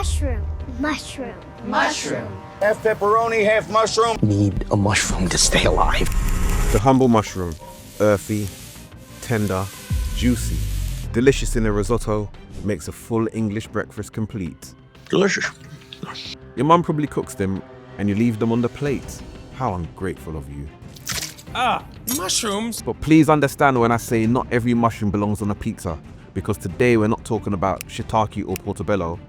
Mushroom. Mushroom. Mushroom. Half pepperoni, half mushroom. Need a mushroom to stay alive. The humble mushroom. Earthy, tender, juicy, delicious in a risotto, makes a full English breakfast complete. Delicious. Your mum probably cooks them and you leave them on the plate. How ungrateful of you. Mushrooms. But please understand when I say not every mushroom belongs on a pizza, because today we're not talking about shiitake or portobello.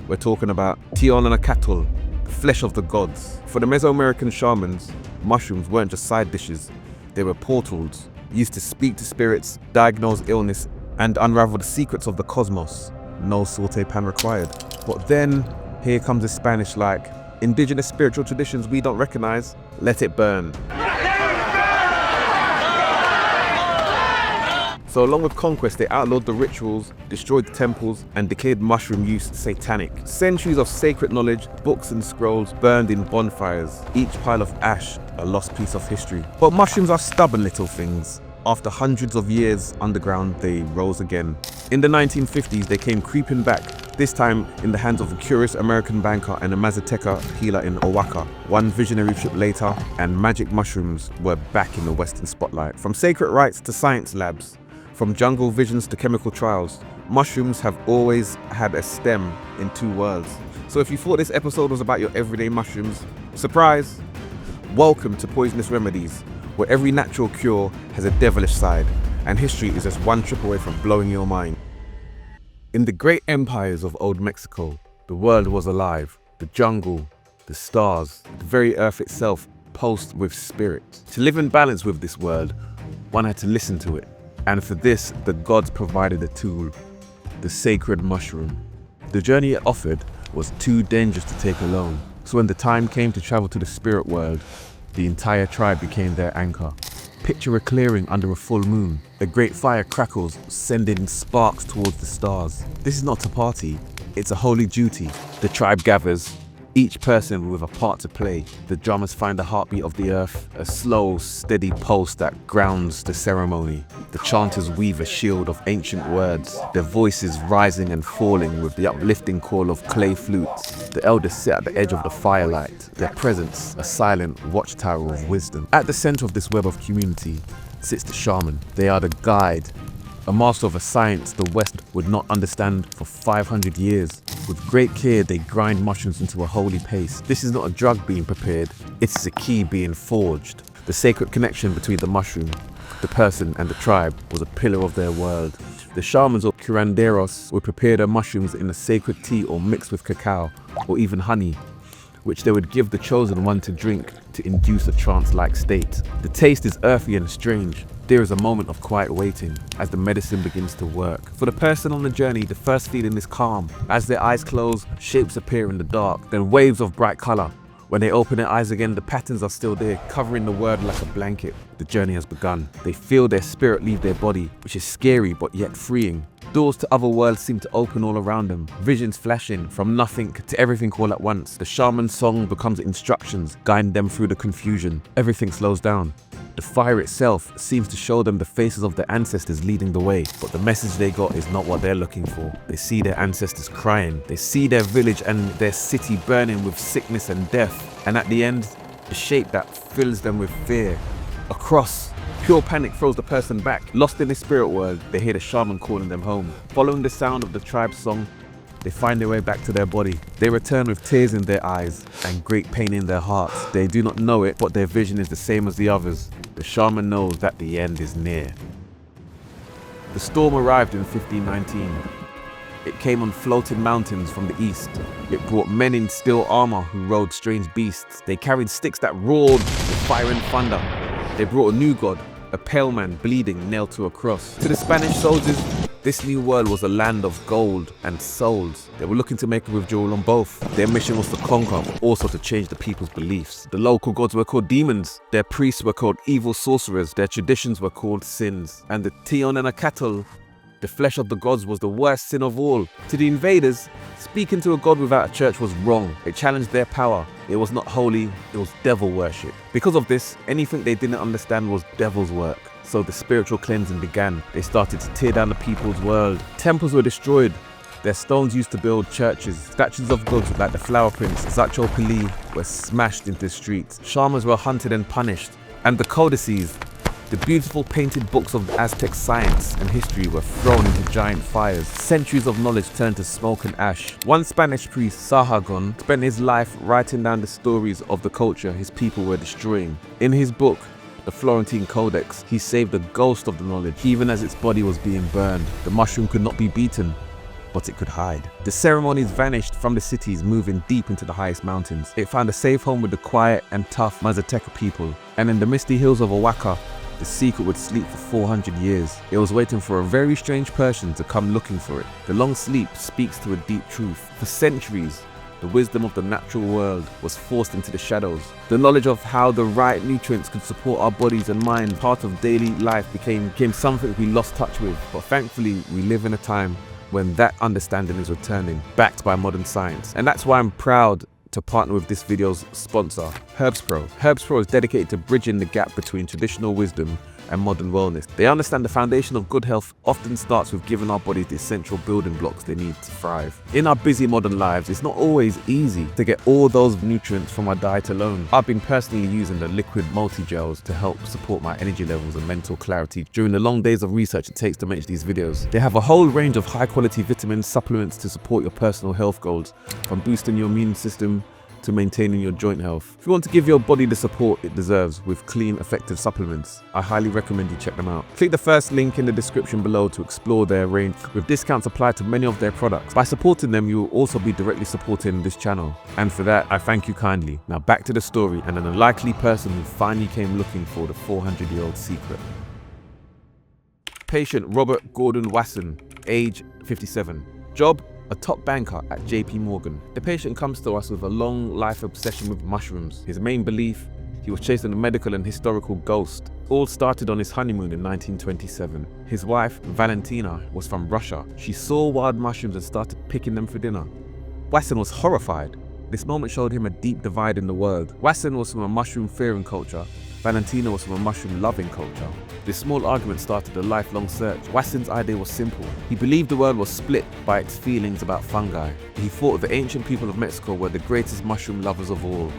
We're talking about teonanacatl, the flesh of the gods. For the Mesoamerican shamans, mushrooms weren't just side dishes. They were portals, used to speak to spirits, diagnose illness, and unravel the secrets of the cosmos. No saute pan required. But then, here comes the Spanish like, indigenous spiritual traditions we don't recognize, let it burn. So along with conquest, they outlawed the rituals, destroyed the temples, and declared mushroom use satanic. Centuries of sacred knowledge, books and scrolls burned in bonfires, each pile of ash a lost piece of history. But mushrooms are stubborn little things. After hundreds of years underground, they rose again. In the 1950s, they came creeping back, this time in the hands of a curious American banker and a Mazteca healer in Oaxaca. One visionary trip later, and magic mushrooms were back in the Western spotlight. From sacred rites to science labs, from jungle visions to chemical trials, mushrooms have always had a stem in two worlds. So if you thought this episode was about your everyday mushrooms, surprise! Welcome to Poisonous Remedies, where every natural cure has a devilish side, and history is just one trip away from blowing your mind. In the great empires of old Mexico, the world was alive. The jungle, the stars, the very earth itself pulsed with spirit. To live in balance with this world, one had to listen to it. And for this, the gods provided a tool, the sacred mushroom. The journey it offered was too dangerous to take alone. So when the time came to travel to the spirit world, the entire tribe became their anchor. Picture a clearing under a full moon. A great fire crackles, sending sparks towards the stars. This is not a party, it's a holy duty. The tribe gathers, each person with a part to play. The drummers find the heartbeat of the earth, a slow, steady pulse that grounds the ceremony. The chanters weave a shield of ancient words, their voices rising and falling with the uplifting call of clay flutes. The elders sit at the edge of the firelight, their presence a silent watchtower of wisdom. At the center of this web of community sits the shaman. They are the guide, a master of a science the West would not understand for 500 years. With great care, they grind mushrooms into a holy paste. This is not a drug being prepared, it is a key being forged. The sacred connection between the mushroom, the person, and the tribe was a pillar of their world. The shamans or curanderos would prepare their mushrooms in a sacred tea or mixed with cacao or even honey, which they would give the chosen one to drink to induce a trance-like state. The taste is earthy and strange. There is a moment of quiet waiting as the medicine begins to work. For the person on the journey, the first feeling is calm. As their eyes close, shapes appear in the dark, then waves of bright color. When they open their eyes again, the patterns are still there, covering the world like a blanket. The journey has begun. They feel their spirit leave their body, which is scary but yet freeing. Doors to other worlds seem to open all around them, visions flashing from nothing to everything all at once. The shaman's song becomes instructions, guiding them through the confusion. Everything slows down. The fire itself seems to show them the faces of their ancestors leading the way, but the message they got is not what they're looking for. They see their ancestors crying. They see their village and their city burning with sickness and death. And at the end, the shape that fills them with fear. A cross. Pure panic throws the person back. Lost in the spirit world, they hear the shaman calling them home. Following the sound of the tribe's song, they find their way back to their body. They return with tears in their eyes and great pain in their hearts. They do not know it, but their vision is the same as the others. The shaman knows that the end is near. The storm arrived in 1519. It came on floating mountains from the east. It brought men in steel armor who rode strange beasts. They carried sticks that roared with fire and thunder. They brought a new god, a pale man bleeding nailed to a cross. To the Spanish soldiers, this new world was a land of gold and souls. They were looking to make a withdrawal on both. Their mission was to conquer, but also to change the people's beliefs. The local gods were called demons. Their priests were called evil sorcerers. Their traditions were called sins. And the teonanacatl, the flesh of the gods, was the worst sin of all. To the invaders, speaking to a god without a church was wrong. It challenged their power. It was not holy, it was devil worship. Because of this, anything they didn't understand was devil's work. So the spiritual cleansing began. They started to tear down the people's world. Temples were destroyed. Their stones used to build churches. Statues of gods like the flower prince Zachopali were smashed into the streets. Shamans were hunted and punished. And the codices, the beautiful painted books of Aztec science and history, were thrown into giant fires. Centuries of knowledge turned to smoke and ash. One Spanish priest, Sahagun, spent his life writing down the stories of the culture his people were destroying. In his book, the Florentine Codex, he saved the ghost of the knowledge, even as its body was being burned. The mushroom could not be beaten, but it could hide. The ceremonies vanished from the cities, moving deep into the highest mountains. It found a safe home with the quiet and tough Mazateca people. And in the misty hills of Oaxaca, the secret would sleep for 400 years. It was waiting for a very strange person to come looking for it. The long sleep speaks to a deep truth. For centuries, the wisdom of the natural world was forced into the shadows. The knowledge of how the right nutrients could support our bodies and mind, part of daily life, became something we lost touch with. But thankfully, we live in a time when that understanding is returning, backed by modern science. And that's why I'm proud to partner with this video's sponsor, Herbs Pro. Herbs Pro is dedicated to bridging the gap between traditional wisdom and modern wellness. They understand the foundation of good health often starts with giving our bodies the essential building blocks they need to thrive. In our busy modern lives, it's not always easy to get all those nutrients from our diet alone. I've been personally using the liquid multi-gels to help support my energy levels and mental clarity during the long days of research it takes to make these videos. They have a whole range of high-quality vitamins, supplements to support your personal health goals, from boosting your immune system to maintaining your joint health. If you want to give your body the support it deserves with clean, effective supplements, I highly recommend you check them out. Click the first link in the description below to explore their range, with discounts applied to many of their products. By supporting them, you will also be directly supporting this channel. And for that, I thank you kindly. Now back to the story and an unlikely person who finally came looking for the 400-year-old secret. Patient Robert Gordon Wasson, age 57. Job: a top banker at JP Morgan. The patient comes to us with a long life obsession with mushrooms. His main belief: he was chasing a medical and historical ghost. All started on his honeymoon in 1927. His wife, Valentina, was from Russia. She saw wild mushrooms and started picking them for dinner. Wasson was horrified. This moment showed him a deep divide in the world. Wasson was from a mushroom-fearing culture. Valentina was from a mushroom-loving culture. This small argument started a lifelong search. Wasson's idea was simple. He believed the world was split by its feelings about fungi. He thought the ancient people of Mexico were the greatest mushroom lovers of all.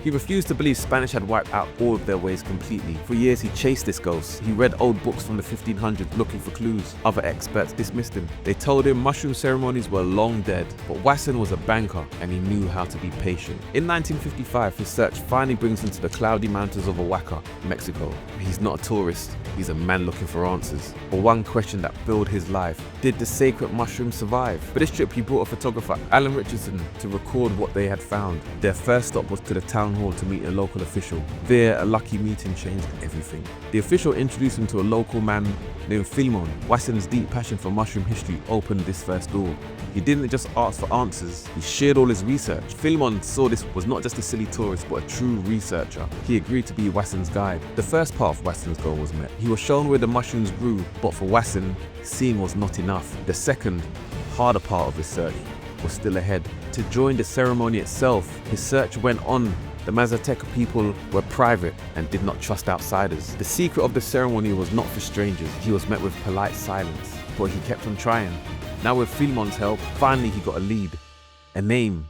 He refused to believe Spanish had wiped out all of their ways completely. For years he chased this ghost. He read old books from the 1500s looking for clues. Other experts dismissed him. They told him mushroom ceremonies were long dead. But Wasson was a banker and he knew how to be patient. In 1955, his search finally brings him to the cloudy mountains of Oaxaca, Mexico. He's not a tourist. He's a man looking for answers. For one question that filled his life: did the sacred mushroom survive? For this trip, he brought a photographer, Alan Richardson, to record what they had found. Their first stop was to the town hall to meet a local official. There, a lucky meeting changed everything. The official introduced him to a local man named Philemon. Wasson's deep passion for mushroom history opened this first door. He didn't just ask for answers, he shared all his research. Philemon saw this was not just a silly tourist, but a true researcher. He agreed to be Wasson's guide. The first part of Wasson's goal was met. He was shown where the mushrooms grew, but for Wasson, seeing was not enough. The second, harder part of his search was still ahead. To join the ceremony itself, his search went on. The Mazateca people were private and did not trust outsiders. The secret of the ceremony was not for strangers. He was met with polite silence, but he kept on trying. Now with Philemon's help, finally he got a lead, a name,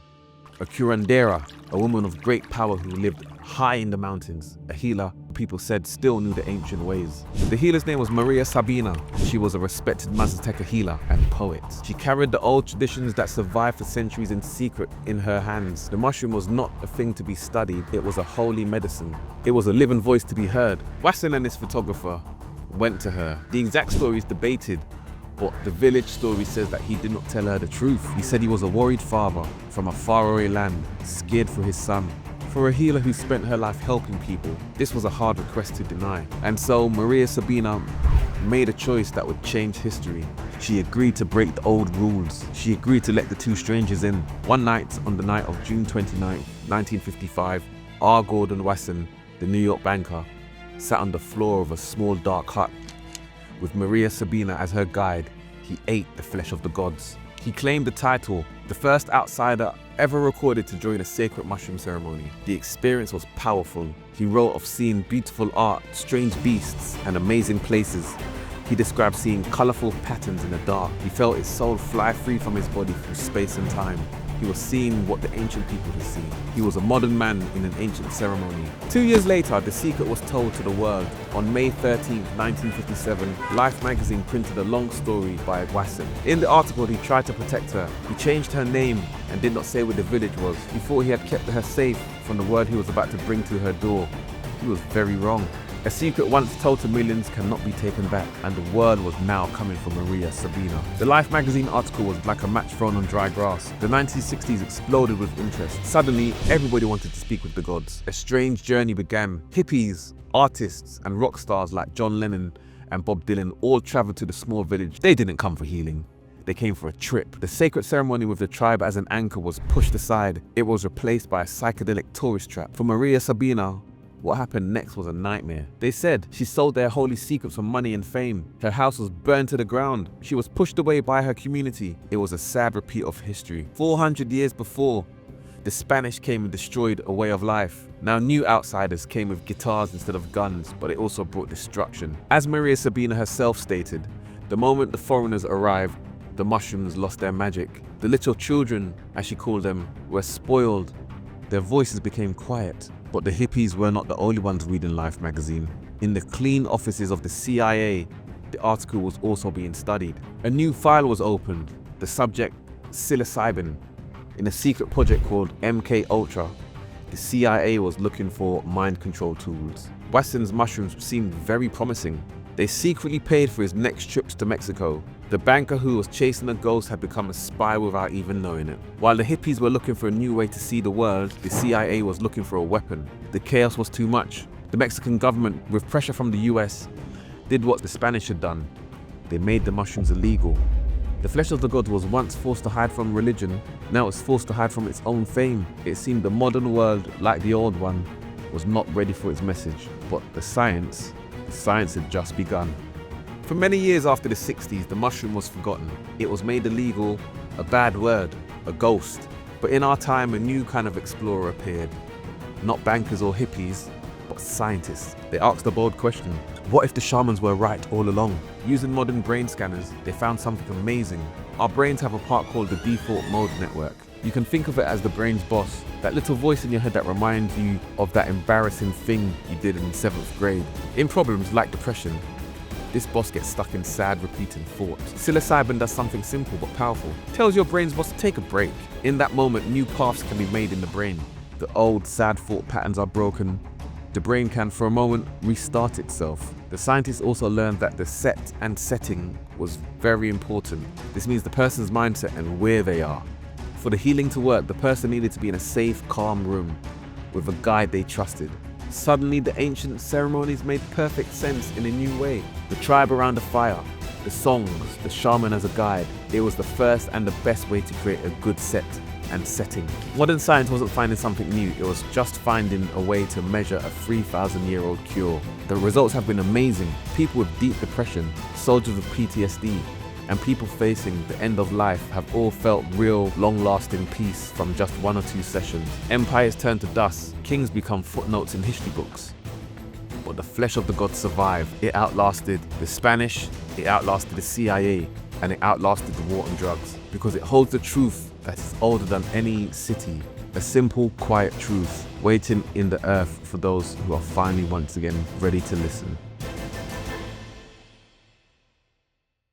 a curandera, a woman of great power who lived high in the mountains, a healer people said still knew the ancient ways. The healer's name was Maria Sabina. She was a respected Mazateca healer and poet. She carried the old traditions that survived for centuries in secret in her hands. The mushroom was not a thing to be studied, it was a holy medicine. It was a living voice to be heard. Wasson and his photographer went to her. The exact story is debated, but the village story says that he did not tell her the truth. He said he was a worried father from a faraway land, scared for his son. For a healer who spent her life helping people, this was a hard request to deny. And so Maria Sabina made a choice that would change history. She agreed to break the old rules. She agreed to let the two strangers in. One night, on the night of June 29, 1955, R. Gordon Wasson, the New York banker, sat on the floor of a small dark hut. With Maria Sabina as her guide, he ate the flesh of the gods. He claimed the title, the first outsider ever recorded to join a sacred mushroom ceremony. The experience was powerful. He wrote of seeing beautiful art, strange beasts, and amazing places. He described seeing colorful patterns in the dark. He felt his soul fly free from his body through space and time. He was seeing what the ancient people had seen. He was a modern man in an ancient ceremony. 2 years later, the secret was told to the world. On May 13, 1957, Life magazine printed a long story by Wasson. In the article, he tried to protect her. He changed her name and did not say where the village was. He thought he had kept her safe from the word he was about to bring to her door. He was very wrong. A secret once told to millions cannot be taken back, and the word was now coming from Maria Sabina. The Life magazine article was like a match thrown on dry grass. The 1960s exploded with interest. Suddenly, everybody wanted to speak with the gods. A strange journey began. Hippies, artists, and rock stars like John Lennon and Bob Dylan all traveled to the small village. They didn't come for healing. They came for a trip. The sacred ceremony with the tribe as an anchor was pushed aside. It was replaced by a psychedelic tourist trap. For Maria Sabina, what happened next was a nightmare. They said she sold their holy secrets for money and fame. Her house was burned to the ground. She was pushed away by her community. It was a sad repeat of history. 400 years before, the Spanish came and destroyed a way of life. Now new outsiders came with guitars instead of guns, but it also brought destruction. As Maria Sabina herself stated, the moment the foreigners arrived, the mushrooms lost their magic. The little children, as she called them, were spoiled. Their voices became quiet. But the hippies were not the only ones reading Life magazine. In the clean offices of the CIA, the article was also being studied. A new file was opened, the subject psilocybin. In a secret project called MK Ultra, the CIA was looking for mind control tools. Wasson's mushrooms seemed very promising. They secretly paid for his next trips to Mexico. The banker who was chasing a ghost had become a spy without even knowing it. While the hippies were looking for a new way to see the world, the CIA was looking for a weapon. The chaos was too much. The Mexican government, with pressure from the US, did what the Spanish had done. They made the mushrooms illegal. The flesh of the gods was once forced to hide from religion, now it's forced to hide from its own fame. It seemed the modern world, like the old one, was not ready for its message. But the science had just begun. For many years after the 60s, the mushroom was forgotten. It was made illegal, a bad word, a ghost. But in our time, a new kind of explorer appeared. Not bankers or hippies, but scientists. They asked a bold question. What if the shamans were right all along? Using modern brain scanners, they found something amazing. Our brains have a part called the default mode network. You can think of it as the brain's boss, that little voice in your head that reminds you of that embarrassing thing you did in 7th grade. In problems like depression, this boss gets stuck in sad, repeating thoughts. Psilocybin does something simple but powerful. Tells your brain's boss to take a break. In that moment, new paths can be made in the brain. The old, sad thought patterns are broken. The brain can, for a moment, restart itself. The scientists also learned that the set and setting was very important. This means the person's mindset and where they are. For the healing to work, the person needed to be in a safe, calm room with a guide they trusted. Suddenly, the ancient ceremonies made perfect sense in a new way. The tribe around the fire, the songs, the shaman as a guide. It was the first and the best way to create a good set and setting. Modern science wasn't finding something new, it was just finding a way to measure a 3,000-year-old cure. The results have been amazing. People with deep depression, soldiers with PTSD, and people facing the end of life have all felt real, long-lasting peace from just 1 or 2 sessions. Empires turn to dust, kings become footnotes in history books. But the flesh of the gods survived. It outlasted the Spanish, it outlasted the CIA, and it outlasted the war on drugs. Because it holds the truth that is older than any city. A simple, quiet truth, waiting in the earth for those who are finally once again ready to listen.